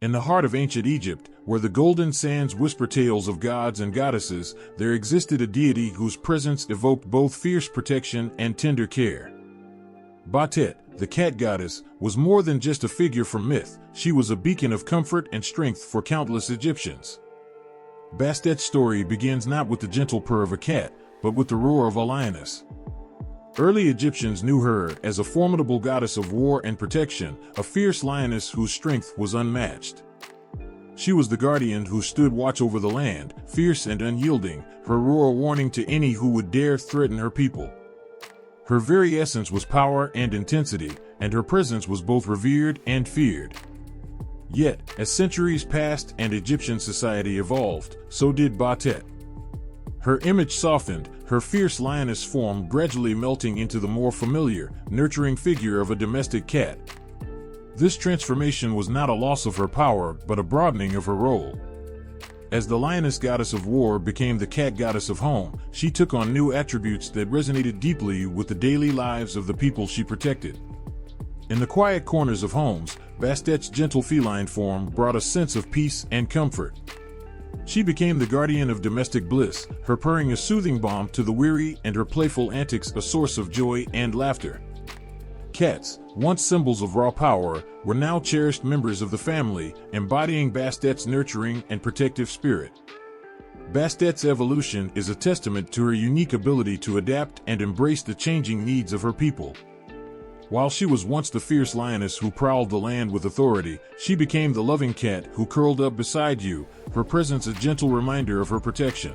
In the heart of ancient Egypt, where the golden sands whisper tales of gods and goddesses, there existed a deity whose presence evoked both fierce protection and tender care. Bastet, the cat goddess, was more than just a figure from myth. She was a beacon of comfort and strength for countless Egyptians. Bastet's story begins not with the gentle purr of a cat, but with the roar of a lioness. Early Egyptians knew her as a formidable goddess of war and protection, a fierce lioness whose strength was unmatched. She was the guardian who stood watch over the land, fierce and unyielding, her roar a warning to any who would dare threaten her people. Her very essence was power and intensity, and her presence was both revered and feared. Yet, as centuries passed and Egyptian society evolved, so did Bastet. Her image softened, her fierce lioness form gradually melting into the more familiar, nurturing figure of a domestic cat. This transformation was not a loss of her power, but a broadening of her role. As the lioness goddess of war became the cat goddess of home, she took on new attributes that resonated deeply with the daily lives of the people she protected. In the quiet corners of homes, Bastet's gentle feline form brought a sense of peace and comfort. She became the guardian of domestic bliss, her purring a soothing balm to the weary and her playful antics a source of joy and laughter. Cats, once symbols of raw power, were now cherished members of the family, embodying Bastet's nurturing and protective spirit. Bastet's evolution is a testament to her unique ability to adapt and embrace the changing needs of her people. While she was once the fierce lioness who prowled the land with authority, she became the loving cat who curled up beside you, her presence a gentle reminder of her protection.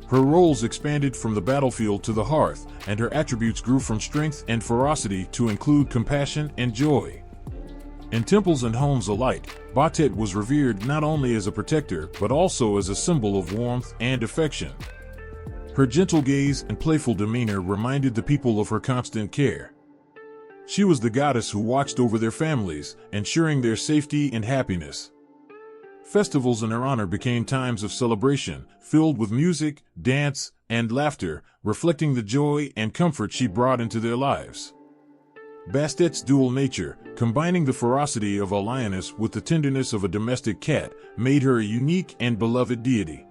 Her roles expanded from the battlefield to the hearth, and her attributes grew from strength and ferocity to include compassion and joy. In temples and homes alike, Bastet was revered not only as a protector but also as a symbol of warmth and affection. Her gentle gaze and playful demeanor reminded the people of her constant care. She was the goddess who watched over their families, ensuring their safety and happiness. Festivals in her honor became times of celebration, filled with music, dance, and laughter, reflecting the joy and comfort she brought into their lives. Bastet's dual nature, combining the ferocity of a lioness with the tenderness of a domestic cat, made her a unique and beloved deity.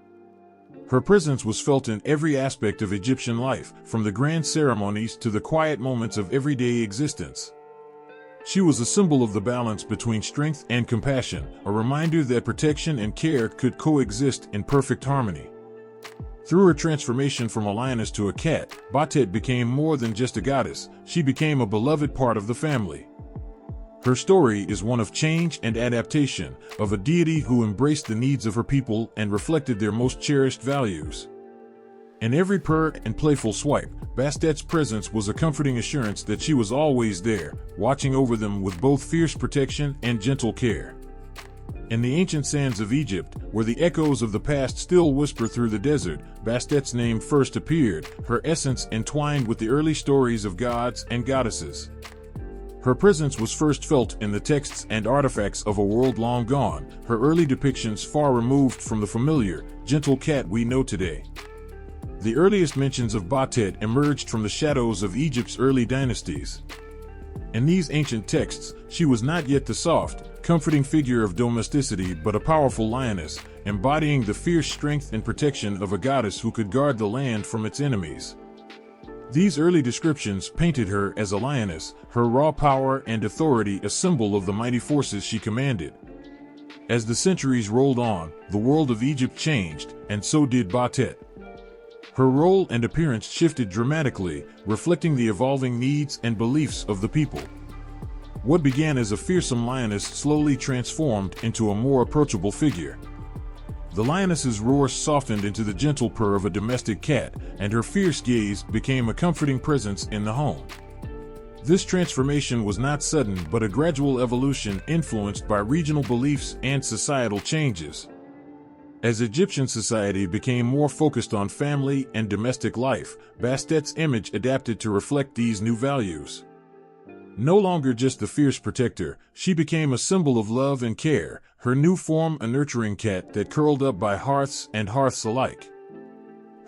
Her presence was felt in every aspect of Egyptian life, from the grand ceremonies to the quiet moments of everyday existence. She was a symbol of the balance between strength and compassion, a reminder that protection and care could coexist in perfect harmony. Through her transformation from a lioness to a cat, Bastet became more than just a goddess. She became a beloved part of the family. Her story is one of change and adaptation, of a deity who embraced the needs of her people and reflected their most cherished values. In every purr and playful swipe, Bastet's presence was a comforting assurance that she was always there, watching over them with both fierce protection and gentle care. In the ancient sands of Egypt, where the echoes of the past still whisper through the desert, Bastet's name first appeared, her essence entwined with the early stories of gods and goddesses. Her presence was first felt in the texts and artifacts of a world long gone, her early depictions far removed from the familiar, gentle cat we know today. The earliest mentions of Bastet emerged from the shadows of Egypt's early dynasties. In these ancient texts, she was not yet the soft, comforting figure of domesticity but a powerful lioness, embodying the fierce strength and protection of a goddess who could guard the land from its enemies. These early descriptions painted her as a lioness, her raw power and authority a symbol of the mighty forces she commanded. As the centuries rolled on, the world of Egypt changed, and so did Bastet. Her role and appearance shifted dramatically, reflecting the evolving needs and beliefs of the people. What began as a fearsome lioness slowly transformed into a more approachable figure. The lioness's roar softened into the gentle purr of a domestic cat, and her fierce gaze became a comforting presence in the home. This transformation was not sudden but a gradual evolution influenced by regional beliefs and societal changes. As Egyptian society became more focused on family and domestic life, Bastet's image adapted to reflect these new values. No longer just the fierce protector, she became a symbol of love and care, her new form a nurturing cat that curled up by hearths and hearths alike.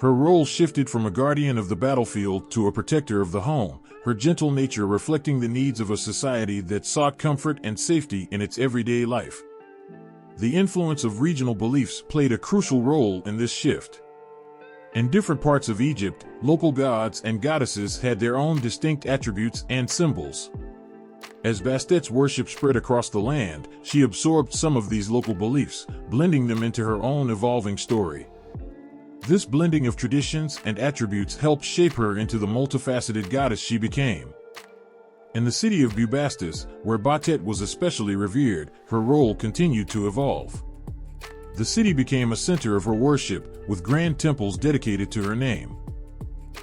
Her role shifted from a guardian of the battlefield to a protector of the home, her gentle nature reflecting the needs of a society that sought comfort and safety in its everyday life. The influence of regional beliefs played a crucial role in this shift. In different parts of Egypt, local gods and goddesses had their own distinct attributes and symbols. As Bastet's worship spread across the land, she absorbed some of these local beliefs, blending them into her own evolving story. This blending of traditions and attributes helped shape her into the multifaceted goddess she became. In the city of Bubastis, where Bastet was especially revered, her role continued to evolve. The city became a center of her worship, with grand temples dedicated to her name.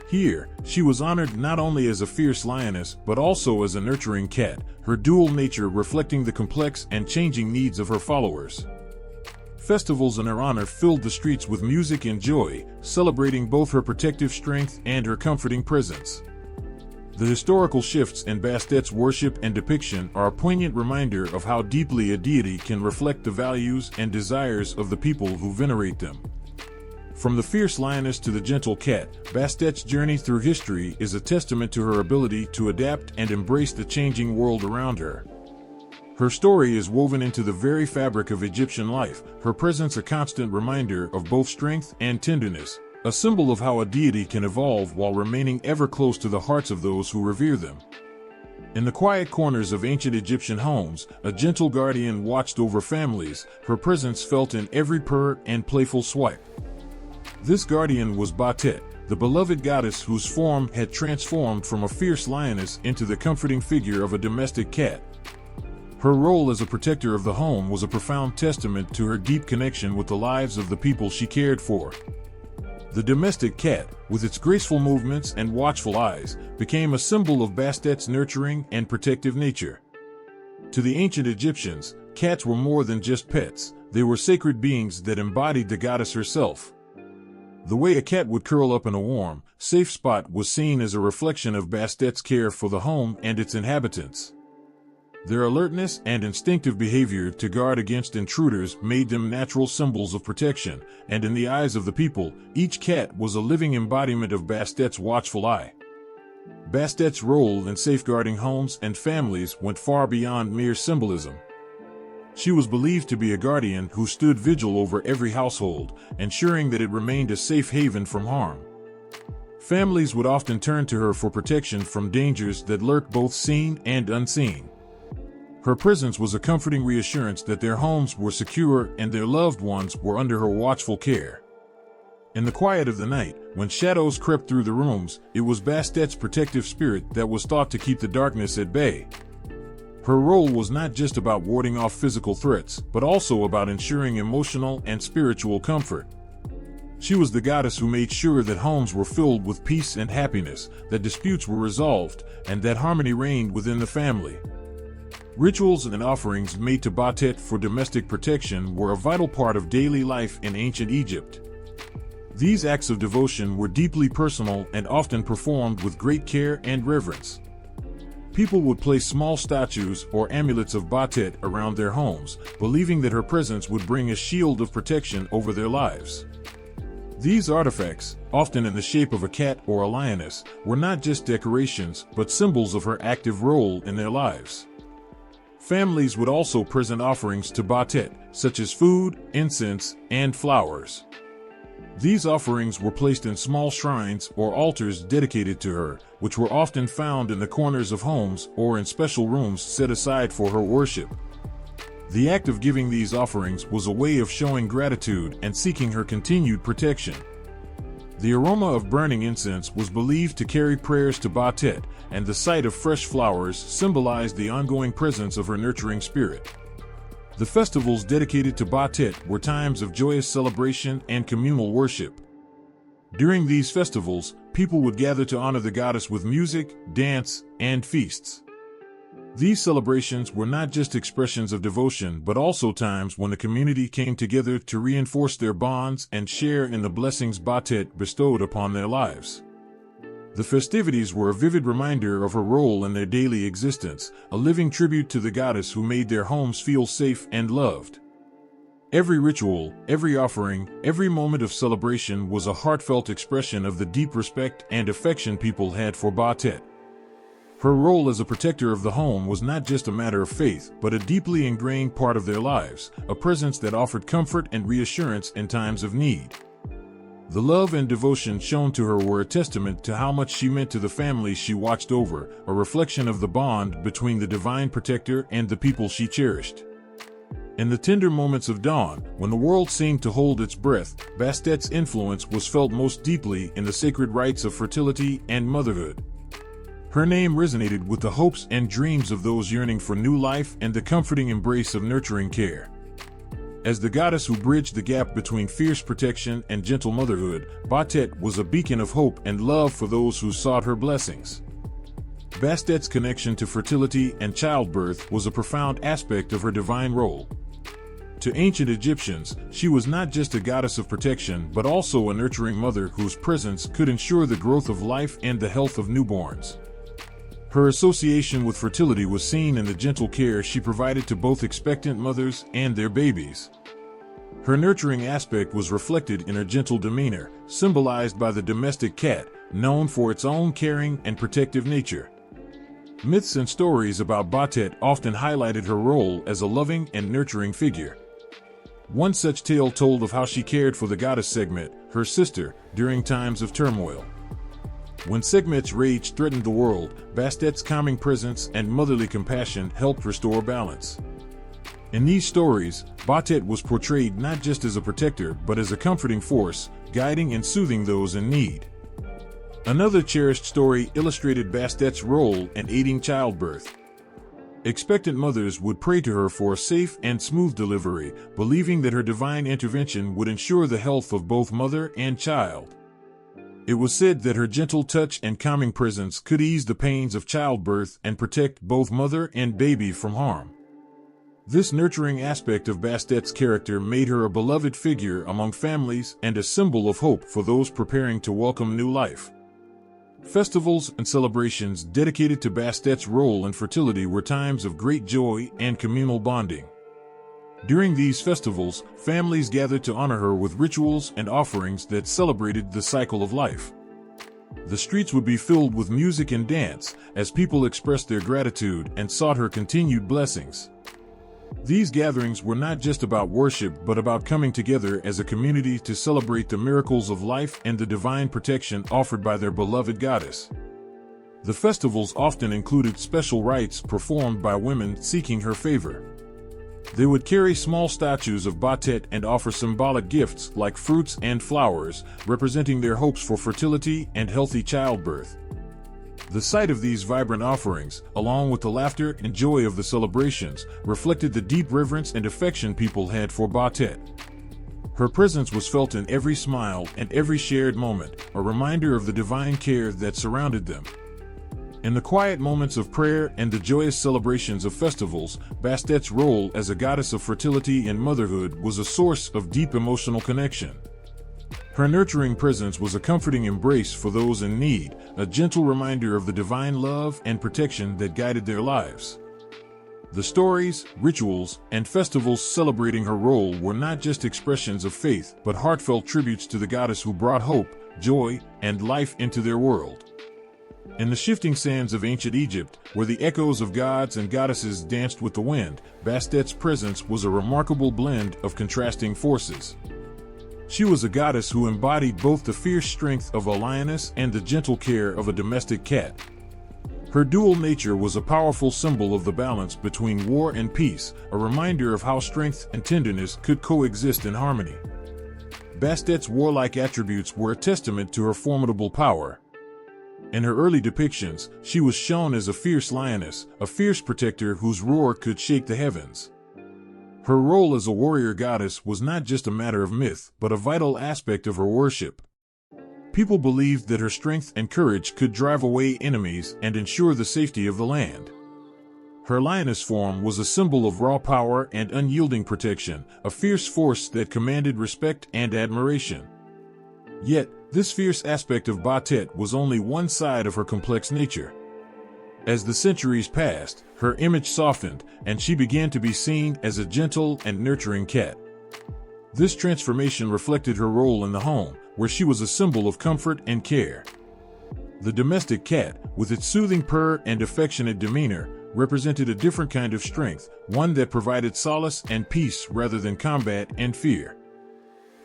Here, she was honored not only as a fierce lioness but also as a nurturing cat, her dual nature reflecting the complex and changing needs of her followers. Festivals in her honor filled the streets with music and joy, celebrating both her protective strength and her comforting presence. The historical shifts in Bastet's worship and depiction are a poignant reminder of how deeply a deity can reflect the values and desires of the people who venerate them. From the fierce lioness to the gentle cat, Bastet's journey through history is a testament to her ability to adapt and embrace the changing world around her. Her story is woven into the very fabric of Egyptian life, her presence a constant reminder of both strength and tenderness, a symbol of how a deity can evolve while remaining ever close to the hearts of those who revere them. In the quiet corners of ancient Egyptian homes, a gentle guardian watched over families, her presence felt in every purr and playful swipe. This guardian was Bastet, the beloved goddess whose form had transformed from a fierce lioness into the comforting figure of a domestic cat. Her role as a protector of the home was a profound testament to her deep connection with the lives of the people she cared for. The domestic cat, with its graceful movements and watchful eyes, became a symbol of Bastet's nurturing and protective nature. To the ancient Egyptians, cats were more than just pets, they were sacred beings that embodied the goddess herself. The way a cat would curl up in a warm, safe spot was seen as a reflection of Bastet's care for the home and its inhabitants. Their alertness and instinctive behavior to guard against intruders made them natural symbols of protection, and in the eyes of the people, each cat was a living embodiment of Bastet's watchful eye. Bastet's role in safeguarding homes and families went far beyond mere symbolism. She was believed to be a guardian who stood vigil over every household, ensuring that it remained a safe haven from harm. Families would often turn to her for protection from dangers that lurked both seen and unseen. Her presence was a comforting reassurance that their homes were secure and their loved ones were under her watchful care. In the quiet of the night, when shadows crept through the rooms, it was Bastet's protective spirit that was thought to keep the darkness at bay. Her role was not just about warding off physical threats, but also about ensuring emotional and spiritual comfort. She was the goddess who made sure that homes were filled with peace and happiness, that disputes were resolved, and that harmony reigned within the family. Rituals and offerings made to Bastet for domestic protection were a vital part of daily life in ancient Egypt. These acts of devotion were deeply personal and often performed with great care and reverence. People would place small statues or amulets of Bastet around their homes, believing that her presence would bring a shield of protection over their lives. These artifacts, often in the shape of a cat or a lioness, were not just decorations but symbols of her active role in their lives. Families would also present offerings to Bastet, such as food, incense, and flowers. These offerings were placed in small shrines or altars dedicated to her, which were often found in the corners of homes or in special rooms set aside for her worship. The act of giving these offerings was a way of showing gratitude and seeking her continued protection. The aroma of burning incense was believed to carry prayers to Bastet, and the sight of fresh flowers symbolized the ongoing presence of her nurturing spirit. The festivals dedicated to Bastet were times of joyous celebration and communal worship. During these festivals, people would gather to honor the goddess with music, dance, and feasts. These celebrations were not just expressions of devotion but also times when the community came together to reinforce their bonds and share in the blessings Bastet bestowed upon their lives. The festivities were a vivid reminder of her role in their daily existence, a living tribute to the goddess who made their homes feel safe and loved. Every ritual, every offering, every moment of celebration was a heartfelt expression of the deep respect and affection people had for Bastet. Her role as a protector of the home was not just a matter of faith, but a deeply ingrained part of their lives, a presence that offered comfort and reassurance in times of need. The love and devotion shown to her were a testament to how much she meant to the families she watched over, a reflection of the bond between the divine protector and the people she cherished. In the tender moments of dawn, when the world seemed to hold its breath, Bastet's influence was felt most deeply in the sacred rites of fertility and motherhood. Her name resonated with the hopes and dreams of those yearning for new life and the comforting embrace of nurturing care. As the goddess who bridged the gap between fierce protection and gentle motherhood, Bastet was a beacon of hope and love for those who sought her blessings. Bastet's connection to fertility and childbirth was a profound aspect of her divine role. To ancient Egyptians, she was not just a goddess of protection but also a nurturing mother whose presence could ensure the growth of life and the health of newborns. Her association with fertility was seen in the gentle care she provided to both expectant mothers and their babies. Her nurturing aspect was reflected in her gentle demeanor, symbolized by the domestic cat, known for its own caring and protective nature. Myths and stories about Bastet often highlighted her role as a loving and nurturing figure. One such tale told of how she cared for the goddess Sekhmet, her sister, during times of turmoil. When Sekhmet's rage threatened the world, Bastet's calming presence and motherly compassion helped restore balance. In these stories, Bastet was portrayed not just as a protector but as a comforting force, guiding and soothing those in need. Another cherished story illustrated Bastet's role in aiding childbirth. Expectant mothers would pray to her for a safe and smooth delivery, believing that her divine intervention would ensure the health of both mother and child. It was said that her gentle touch and calming presence could ease the pains of childbirth and protect both mother and baby from harm. This nurturing aspect of Bastet's character made her a beloved figure among families and a symbol of hope for those preparing to welcome new life. Festivals and celebrations dedicated to Bastet's role in fertility were times of great joy and communal bonding. During these festivals, families gathered to honor her with rituals and offerings that celebrated the cycle of life. The streets would be filled with music and dance as people expressed their gratitude and sought her continued blessings. These gatherings were not just about worship but about coming together as a community to celebrate the miracles of life and the divine protection offered by their beloved goddess. The festivals often included special rites performed by women seeking her favor. They would carry small statues of Bastet and offer symbolic gifts like fruits and flowers, representing their hopes for fertility and healthy childbirth. The sight of these vibrant offerings, along with the laughter and joy of the celebrations, reflected the deep reverence and affection people had for Bastet. Her presence was felt in every smile and every shared moment, a reminder of the divine care that surrounded them. In the quiet moments of prayer and the joyous celebrations of festivals, Bastet's role as a goddess of fertility and motherhood was a source of deep emotional connection. Her nurturing presence was a comforting embrace for those in need, a gentle reminder of the divine love and protection that guided their lives. The stories, rituals, and festivals celebrating her role were not just expressions of faith but heartfelt tributes to the goddess who brought hope, joy, and life into their world. In the shifting sands of ancient Egypt, where the echoes of gods and goddesses danced with the wind, Bastet's presence was a remarkable blend of contrasting forces. She was a goddess who embodied both the fierce strength of a lioness and the gentle care of a domestic cat. Her dual nature was a powerful symbol of the balance between war and peace, a reminder of how strength and tenderness could coexist in harmony. Bastet's warlike attributes were a testament to her formidable power. In her early depictions, she was shown as a fierce lioness, a fierce protector whose roar could shake the heavens. Her role as a warrior goddess was not just a matter of myth, but a vital aspect of her worship. People believed that her strength and courage could drive away enemies and ensure the safety of the land. Her lioness form was a symbol of raw power and unyielding protection, a fierce force that commanded respect and admiration. Yet, this fierce aspect of Bastet was only one side of her complex nature. As the centuries passed, her image softened, and she began to be seen as a gentle and nurturing cat. This transformation reflected her role in the home, where she was a symbol of comfort and care. The domestic cat, with its soothing purr and affectionate demeanor, represented a different kind of strength, one that provided solace and peace rather than combat and fear.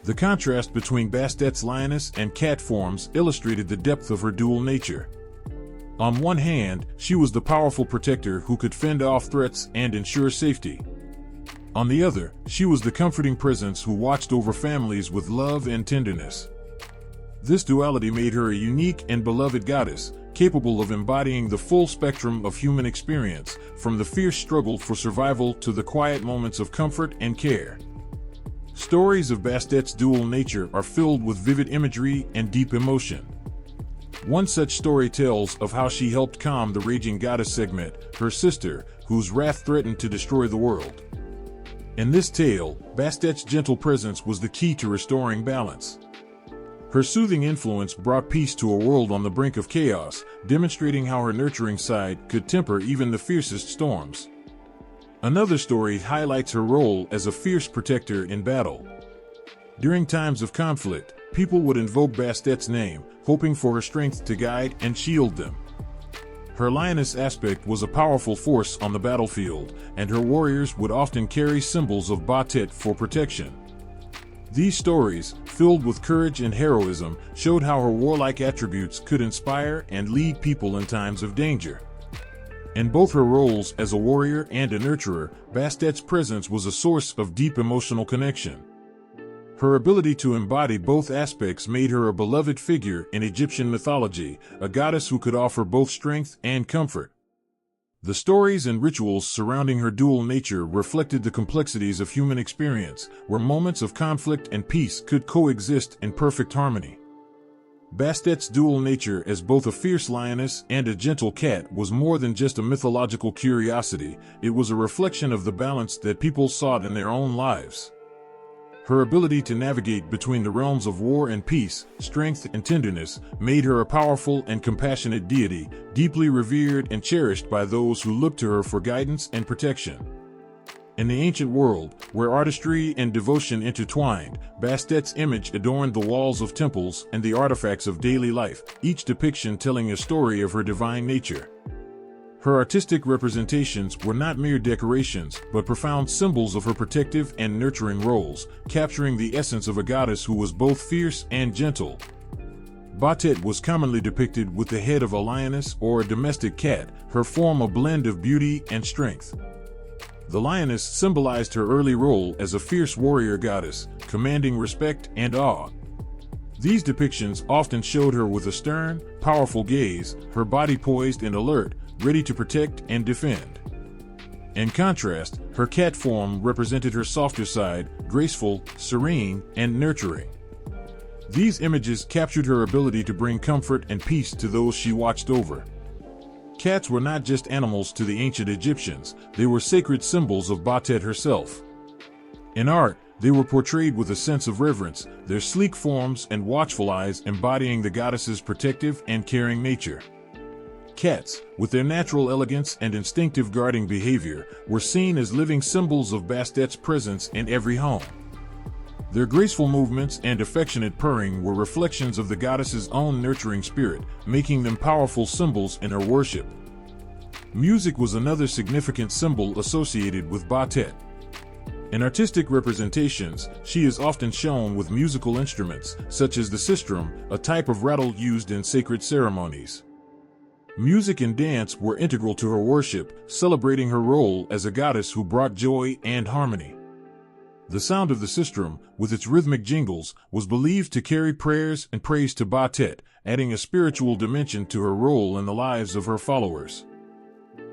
The contrast between Bastet's lioness and cat forms illustrated the depth of her dual nature. On one hand, she was the powerful protector who could fend off threats and ensure safety. On the other, she was the comforting presence who watched over families with love and tenderness. This duality made her a unique and beloved goddess, capable of embodying the full spectrum of human experience, from the fierce struggle for survival to the quiet moments of comfort and care. Stories of Bastet's dual nature are filled with vivid imagery and deep emotion. One such story tells of how she helped calm the raging goddess Sekhmet, her sister, whose wrath threatened to destroy the world. In this tale, Bastet's gentle presence was the key to restoring balance. Her soothing influence brought peace to a world on the brink of chaos, demonstrating how her nurturing side could temper even the fiercest storms. Another story highlights her role as a fierce protector in battle. During times of conflict, people would invoke Bastet's name, hoping for her strength to guide and shield them. Her lioness aspect was a powerful force on the battlefield, and her warriors would often carry symbols of Bastet for protection. These stories, filled with courage and heroism, showed how her warlike attributes could inspire and lead people in times of danger. In both her roles as a warrior and a nurturer, Bastet's presence was a source of deep emotional connection. Her ability to embody both aspects made her a beloved figure in Egyptian mythology, a goddess who could offer both strength and comfort. The stories and rituals surrounding her dual nature reflected the complexities of human experience, where moments of conflict and peace could coexist in perfect harmony. Bastet's dual nature as both a fierce lioness and a gentle cat was more than just a mythological curiosity, it was a reflection of the balance that people sought in their own lives. Her ability to navigate between the realms of war and peace, strength and tenderness, made her a powerful and compassionate deity, deeply revered and cherished by those who looked to her for guidance and protection. In the ancient world, where artistry and devotion intertwined, Bastet's image adorned the walls of temples and the artifacts of daily life, each depiction telling a story of her divine nature. Her artistic representations were not mere decorations, but profound symbols of her protective and nurturing roles, capturing the essence of a goddess who was both fierce and gentle. Bastet was commonly depicted with the head of a lioness or a domestic cat, her form a blend of beauty and strength. The lioness symbolized her early role as a fierce warrior goddess, commanding respect and awe. These depictions often showed her with a stern, powerful gaze, her body poised and alert, ready to protect and defend. In contrast, her cat form represented her softer side, graceful, serene, and nurturing. These images captured her ability to bring comfort and peace to those she watched over. Cats were not just animals to the ancient Egyptians, they were sacred symbols of Bastet herself. In art, they were portrayed with a sense of reverence, their sleek forms and watchful eyes embodying the goddess's protective and caring nature. Cats, with their natural elegance and instinctive guarding behavior, were seen as living symbols of Bastet's presence in every home. Their graceful movements and affectionate purring were reflections of the goddess's own nurturing spirit, making them powerful symbols in her worship. Music was another significant symbol associated with Bastet. In artistic representations, she is often shown with musical instruments, such as the sistrum, a type of rattle used in sacred ceremonies. Music and dance were integral to her worship, celebrating her role as a goddess who brought joy and harmony. The sound of the sistrum, with its rhythmic jingles, was believed to carry prayers and praise to Bastet, adding a spiritual dimension to her role in the lives of her followers.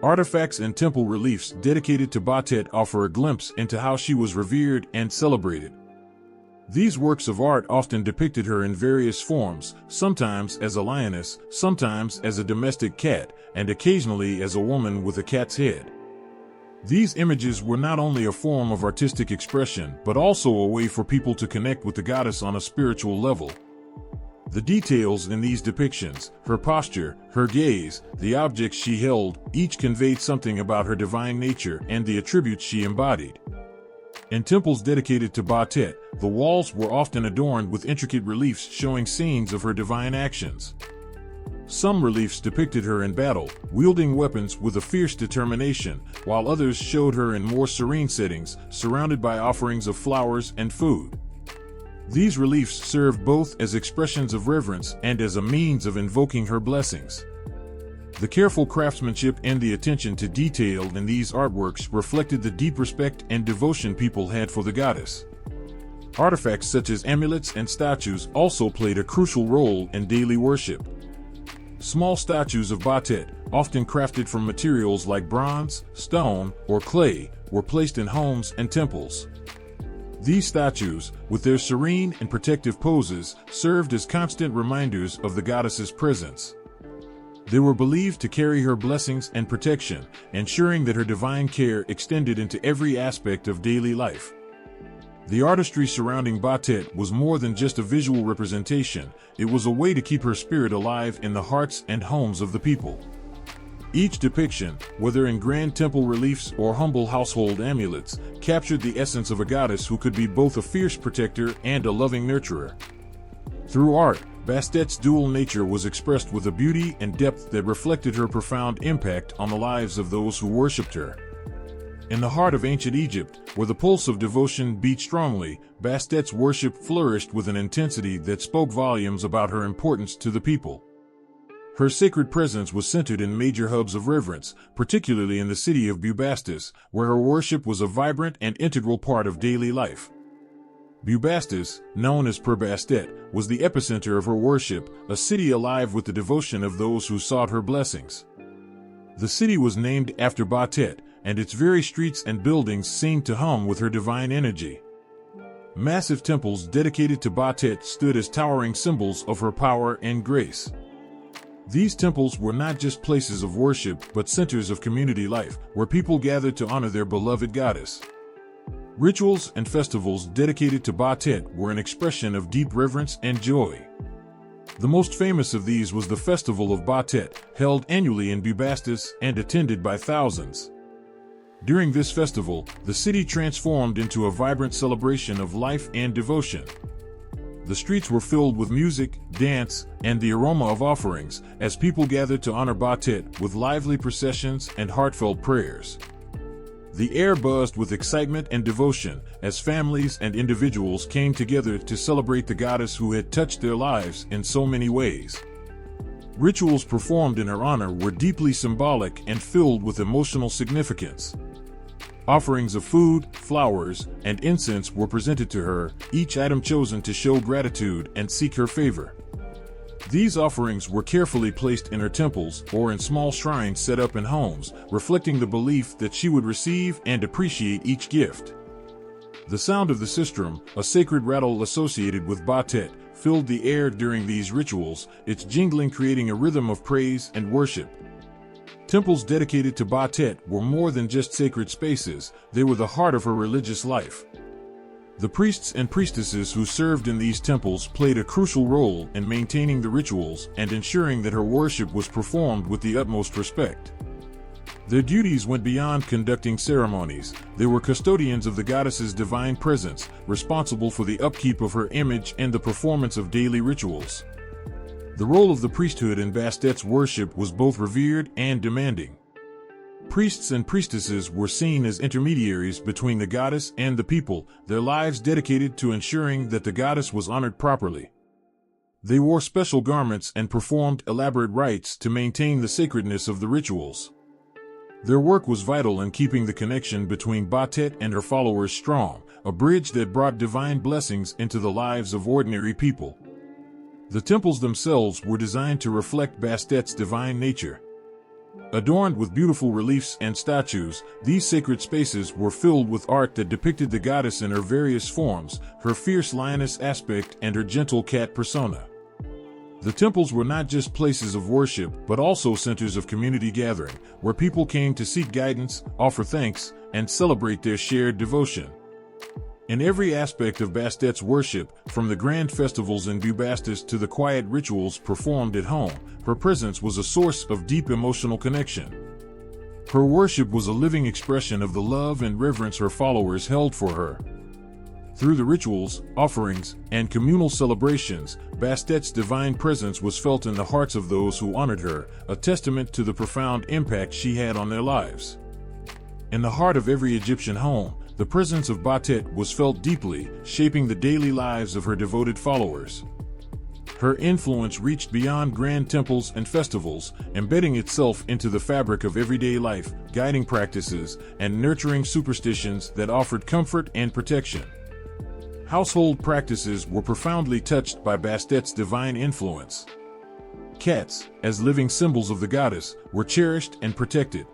Artifacts and temple reliefs dedicated to Bastet offer a glimpse into how she was revered and celebrated. These works of art often depicted her in various forms, sometimes as a lioness, sometimes as a domestic cat, and occasionally as a woman with a cat's head. These images were not only a form of artistic expression, but also a way for people to connect with the goddess on a spiritual level. The details in these depictions, her posture, her gaze, the objects she held, each conveyed something about her divine nature and the attributes she embodied. In temples dedicated to Bastet, the walls were often adorned with intricate reliefs showing scenes of her divine actions. Some reliefs depicted her in battle, wielding weapons with a fierce determination, while others showed her in more serene settings, surrounded by offerings of flowers and food. These reliefs served both as expressions of reverence and as a means of invoking her blessings. The careful craftsmanship and the attention to detail in these artworks reflected the deep respect and devotion people had for the goddess. Artifacts such as amulets and statues also played a crucial role in daily worship. Small statues of Bastet, often crafted from materials like bronze, stone, or clay, were placed in homes and temples. These statues, with their serene and protective poses, served as constant reminders of the goddess's presence. They were believed to carry her blessings and protection, ensuring that her divine care extended into every aspect of daily life. The artistry surrounding Bastet was more than just a visual representation, it was a way to keep her spirit alive in the hearts and homes of the people. Each depiction, whether in grand temple reliefs or humble household amulets, captured the essence of a goddess who could be both a fierce protector and a loving nurturer. Through art, Bastet's dual nature was expressed with a beauty and depth that reflected her profound impact on the lives of those who worshipped her. In the heart of ancient Egypt, where the pulse of devotion beat strongly, Bastet's worship flourished with an intensity that spoke volumes about her importance to the people. Her sacred presence was centered in major hubs of reverence, particularly in the city of Bubastis, where her worship was a vibrant and integral part of daily life. Bubastis, known as Bastet, was the epicenter of her worship, a city alive with the devotion of those who sought her blessings. The city was named after Bastet, and its very streets and buildings seemed to hum with her divine energy. Massive temples dedicated to Bastet stood as towering symbols of her power and grace. These temples were not just places of worship but centers of community life, where people gathered to honor their beloved goddess. Rituals and festivals dedicated to Bastet were an expression of deep reverence and joy. The most famous of these was the Festival of Bastet, held annually in Bubastis and attended by thousands. During this festival, the city transformed into a vibrant celebration of life and devotion. The streets were filled with music, dance, and the aroma of offerings, as people gathered to honor Bastet with lively processions and heartfelt prayers. The air buzzed with excitement and devotion, as families and individuals came together to celebrate the goddess who had touched their lives in so many ways. Rituals performed in her honor were deeply symbolic and filled with emotional significance. Offerings of food, flowers, and incense were presented to her, each item chosen to show gratitude and seek her favor. These offerings were carefully placed in her temples or in small shrines set up in homes, reflecting the belief that she would receive and appreciate each gift. The sound of the sistrum, a sacred rattle associated with Bastet, filled the air during these rituals, its jingling creating a rhythm of praise and worship. Temples dedicated to Bastet were more than just sacred spaces, they were the heart of her religious life. The priests and priestesses who served in these temples played a crucial role in maintaining the rituals and ensuring that her worship was performed with the utmost respect. Their duties went beyond conducting ceremonies, they were custodians of the goddess's divine presence, responsible for the upkeep of her image and the performance of daily rituals. The role of the priesthood in Bastet's worship was both revered and demanding. Priests and priestesses were seen as intermediaries between the goddess and the people, their lives dedicated to ensuring that the goddess was honored properly. They wore special garments and performed elaborate rites to maintain the sacredness of the rituals. Their work was vital in keeping the connection between Bastet and her followers strong, a bridge that brought divine blessings into the lives of ordinary people. The temples themselves were designed to reflect Bastet's divine nature. Adorned with beautiful reliefs and statues, these sacred spaces were filled with art that depicted the goddess in her various forms, her fierce lioness aspect and her gentle cat persona. The temples were not just places of worship, but also centers of community gathering, where people came to seek guidance, offer thanks, and celebrate their shared devotion. In every aspect of Bastet's worship, from the grand festivals in Bubastis to the quiet rituals performed at home, her presence was a source of deep emotional connection. Her worship was a living expression of the love and reverence her followers held for her. Through the rituals, offerings, and communal celebrations, Bastet's divine presence was felt in the hearts of those who honored her, a testament to the profound impact she had on their lives. In the heart of every Egyptian home, the presence of Bastet was felt deeply, shaping the daily lives of her devoted followers. Her influence reached beyond grand temples and festivals, embedding itself into the fabric of everyday life, guiding practices, and nurturing superstitions that offered comfort and protection. Household practices were profoundly touched by Bastet's divine influence. Cats, as living symbols of the goddess, were cherished and protected.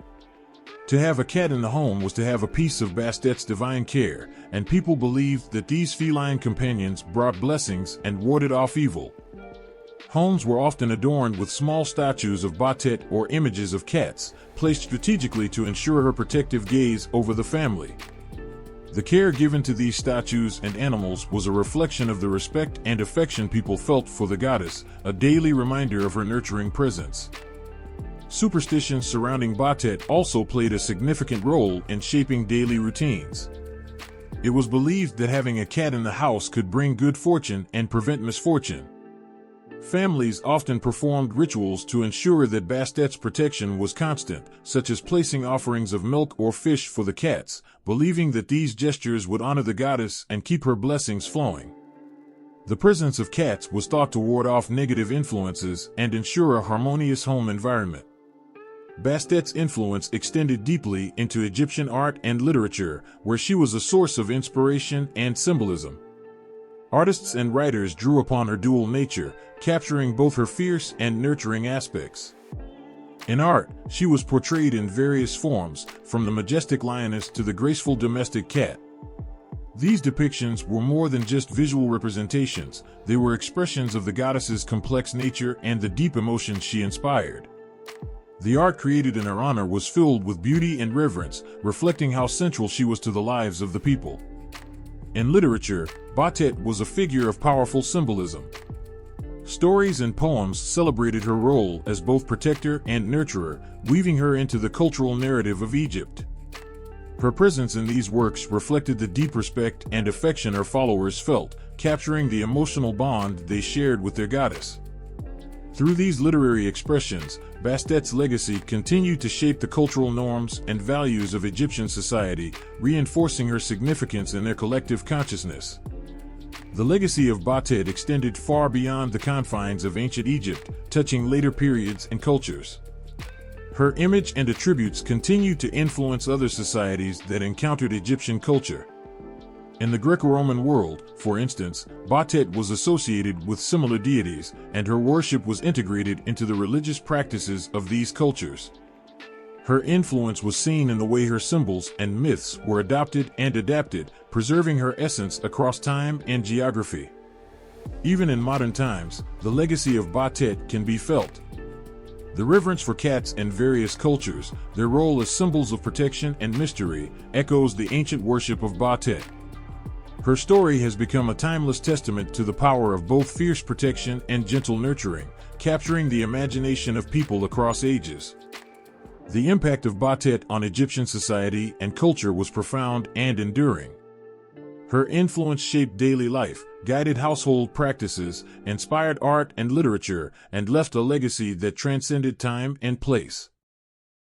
To have a cat in the home was to have a piece of Bastet's divine care, and people believed that these feline companions brought blessings and warded off evil. Homes were often adorned with small statues of Bastet or images of cats, placed strategically to ensure her protective gaze over the family. The care given to these statues and animals was a reflection of the respect and affection people felt for the goddess, a daily reminder of her nurturing presence. Superstitions surrounding Bastet also played a significant role in shaping daily routines. It was believed that having a cat in the house could bring good fortune and prevent misfortune. Families often performed rituals to ensure that Bastet's protection was constant, such as placing offerings of milk or fish for the cats, believing that these gestures would honor the goddess and keep her blessings flowing. The presence of cats was thought to ward off negative influences and ensure a harmonious home environment. Bastet's influence extended deeply into Egyptian art and literature, where she was a source of inspiration and symbolism. Artists and writers drew upon her dual nature, capturing both her fierce and nurturing aspects. In art, she was portrayed in various forms, from the majestic lioness to the graceful domestic cat. These depictions were more than just visual representations, they were expressions of the goddess's complex nature and the deep emotions she inspired. The art created in her honor was filled with beauty and reverence, reflecting how central she was to the lives of the people. In literature, Bastet was a figure of powerful symbolism. Stories and poems celebrated her role as both protector and nurturer, weaving her into the cultural narrative of Egypt. Her presence in these works reflected the deep respect and affection her followers felt, capturing the emotional bond they shared with their goddess. Through these literary expressions, Bastet's legacy continued to shape the cultural norms and values of Egyptian society, reinforcing her significance in their collective consciousness. The legacy of Bastet extended far beyond the confines of ancient Egypt, touching later periods and cultures. Her image and attributes continued to influence other societies that encountered Egyptian culture. In the Greco-Roman world, for instance, Bastet was associated with similar deities, and her worship was integrated into the religious practices of these cultures. Her influence was seen in the way her symbols and myths were adopted and adapted, preserving her essence across time and geography. Even in modern times, the legacy of Bastet can be felt. The reverence for cats in various cultures, their role as symbols of protection and mystery, echoes the ancient worship of Bastet. Her story has become a timeless testament to the power of both fierce protection and gentle nurturing, capturing the imagination of people across ages. The impact of Bastet on Egyptian society and culture was profound and enduring. Her influence shaped daily life, guided household practices, inspired art and literature, and left a legacy that transcended time and place.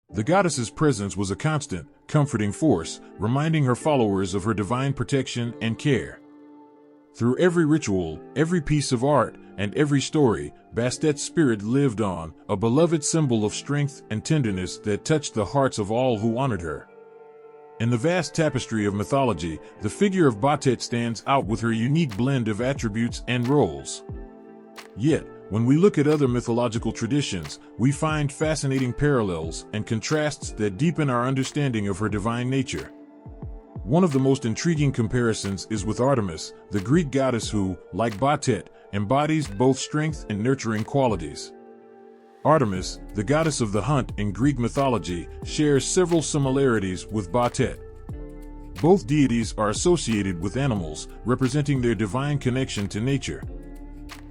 The goddess's presence was a constant, comforting force, reminding her followers of her divine protection and care. Through every ritual, every piece of art, and every story, Bastet's spirit lived on, a beloved symbol of strength and tenderness that touched the hearts of all who honored her. In the vast tapestry of mythology, the figure of Bastet stands out with her unique blend of attributes and roles. Yet, when we look at other mythological traditions, we find fascinating parallels and contrasts that deepen our understanding of her divine nature. One of the most intriguing comparisons is with Artemis, the Greek goddess who, like Bastet, embodies both strength and nurturing qualities. Artemis, the goddess of the hunt in Greek mythology, shares several similarities with Bastet. Both deities are associated with animals, representing their divine connection to nature.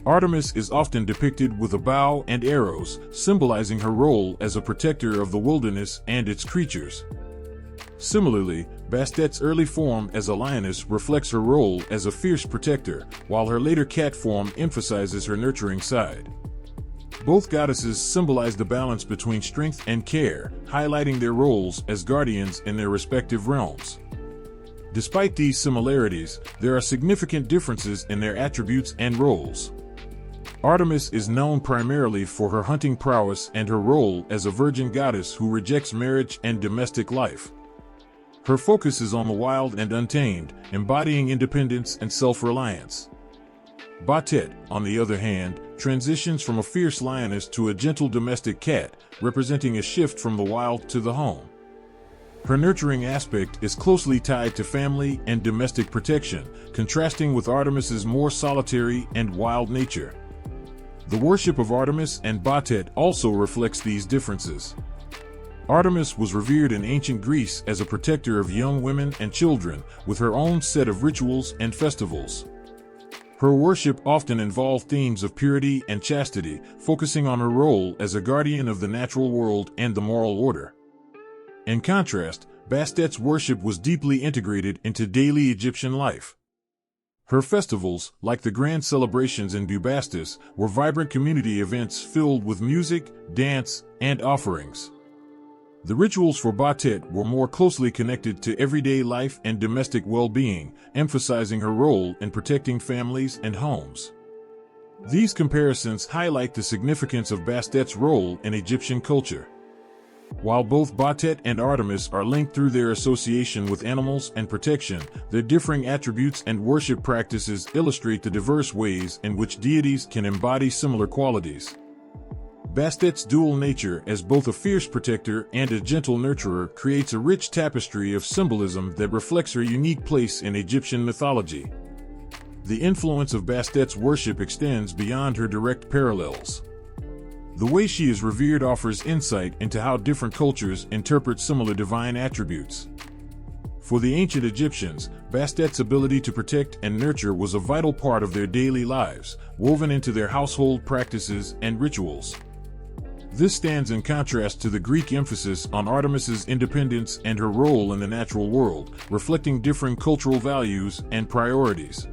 Artemis is often depicted with a bow and arrows, symbolizing her role as a protector of the wilderness and its creatures. Similarly, Bastet's early form as a lioness reflects her role as a fierce protector, while her later cat form emphasizes her nurturing side. Both goddesses symbolize the balance between strength and care, highlighting their roles as guardians in their respective realms. Despite these similarities, there are significant differences in their attributes and roles. Artemis is known primarily for her hunting prowess and her role as a virgin goddess who rejects marriage and domestic life. Her focus is on the wild and untamed, embodying independence and self-reliance. Bastet, on the other hand, transitions from a fierce lioness to a gentle domestic cat, representing a shift from the wild to the home. Her nurturing aspect is closely tied to family and domestic protection, contrasting with Artemis's more solitary and wild nature. The worship of Artemis and Bastet also reflects these differences. Artemis was revered in ancient Greece as a protector of young women and children, with her own set of rituals and festivals. Her worship often involved themes of purity and chastity, focusing on her role as a guardian of the natural world and the moral order. In contrast, Bastet's worship was deeply integrated into daily Egyptian life. Her festivals, like the grand celebrations in Bubastis, were vibrant community events filled with music, dance, and offerings. The rituals for Bastet were more closely connected to everyday life and domestic well-being, emphasizing her role in protecting families and homes. These comparisons highlight the significance of Bastet's role in Egyptian culture. While both Bastet and Artemis are linked through their association with animals and protection, their differing attributes and worship practices illustrate the diverse ways in which deities can embody similar qualities. Bastet's dual nature as both a fierce protector and a gentle nurturer creates a rich tapestry of symbolism that reflects her unique place in Egyptian mythology. The influence of Bastet's worship extends beyond her direct parallels. The way she is revered offers insight into how different cultures interpret similar divine attributes. For the ancient Egyptians, Bastet's ability to protect and nurture was a vital part of their daily lives, woven into their household practices and rituals. This stands in contrast to the Greek emphasis on Artemis's independence and her role in the natural world, reflecting differing cultural values and priorities.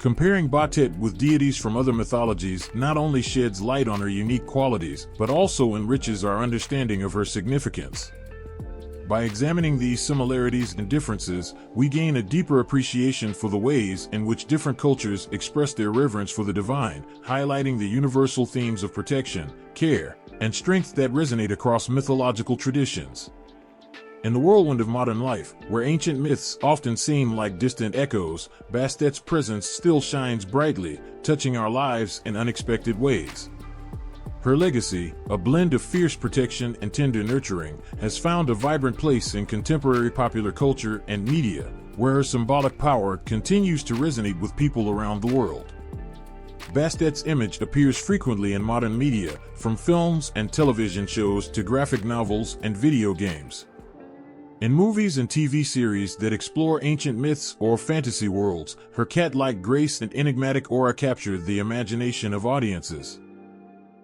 Comparing Bastet with deities from other mythologies not only sheds light on her unique qualities, but also enriches our understanding of her significance. By examining these similarities and differences, we gain a deeper appreciation for the ways in which different cultures express their reverence for the divine, highlighting the universal themes of protection, care, and strength that resonate across mythological traditions. In the whirlwind of modern life, where ancient myths often seem like distant echoes, Bastet's presence still shines brightly, touching our lives in unexpected ways. Her legacy, a blend of fierce protection and tender nurturing, has found a vibrant place in contemporary popular culture and media, where her symbolic power continues to resonate with people around the world. Bastet's image appears frequently in modern media, from films and television shows to graphic novels and video games. In movies and TV series that explore ancient myths or fantasy worlds, her cat-like grace and enigmatic aura capture the imagination of audiences.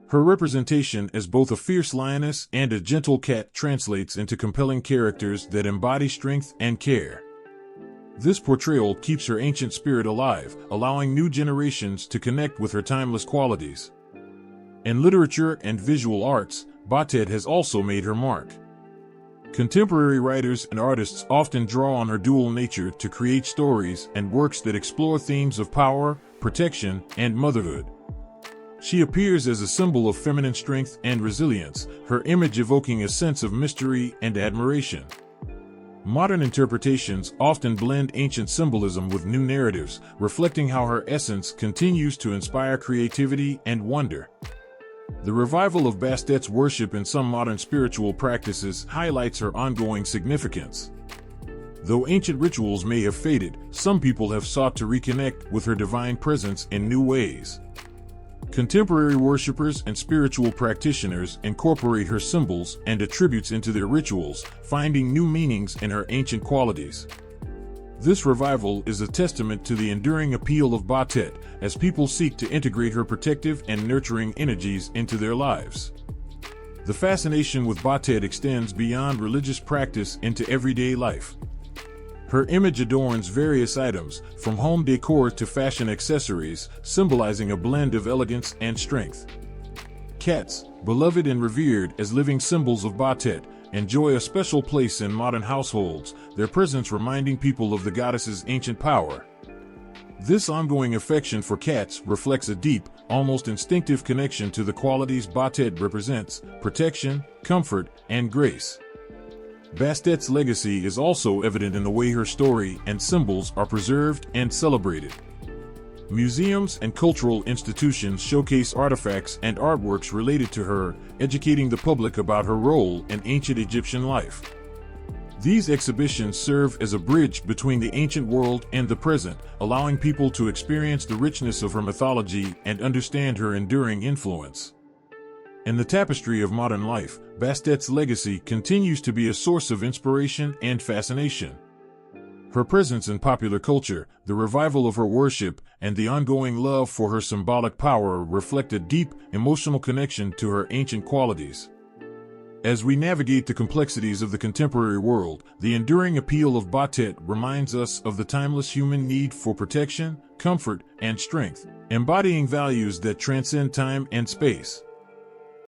Her representation as both a fierce lioness and a gentle cat translates into compelling characters that embody strength and care. This portrayal keeps her ancient spirit alive, allowing new generations to connect with her timeless qualities. In literature and visual arts, Bastet has also made her mark. Contemporary writers and artists often draw on her dual nature to create stories and works that explore themes of power, protection, and motherhood. She appears as a symbol of feminine strength and resilience, her image evoking a sense of mystery and admiration. Modern interpretations often blend ancient symbolism with new narratives, reflecting how her essence continues to inspire creativity and wonder. The revival of Bastet's worship in some modern spiritual practices highlights her ongoing significance. Though ancient rituals may have faded, some people have sought to reconnect with her divine presence in new ways. Contemporary worshippers and spiritual practitioners incorporate her symbols and attributes into their rituals, finding new meanings in her ancient qualities. This revival is a testament to the enduring appeal of Bastet, as people seek to integrate her protective and nurturing energies into their lives. The fascination with Bastet extends beyond religious practice into everyday life. Her image adorns various items, from home decor to fashion accessories, symbolizing a blend of elegance and strength. Cats, beloved and revered as living symbols of Bastet, enjoy a special place in modern households, their presence reminding people of the goddess's ancient power. This ongoing affection for cats reflects a deep, almost instinctive connection to the qualities Bastet represents: protection, comfort, and grace. Bastet's legacy is also evident in the way her story and symbols are preserved and celebrated. Museums and cultural institutions showcase artifacts and artworks related to her, educating the public about her role in ancient Egyptian life. These exhibitions serve as a bridge between the ancient world and the present, allowing people to experience the richness of her mythology and understand her enduring influence. In the tapestry of modern life, Bastet's legacy continues to be a source of inspiration and fascination. Her presence in popular culture, the revival of her worship, and the ongoing love for her symbolic power reflect a deep, emotional connection to her ancient qualities. As we navigate the complexities of the contemporary world, the enduring appeal of Bastet reminds us of the timeless human need for protection, comfort, and strength, embodying values that transcend time and space.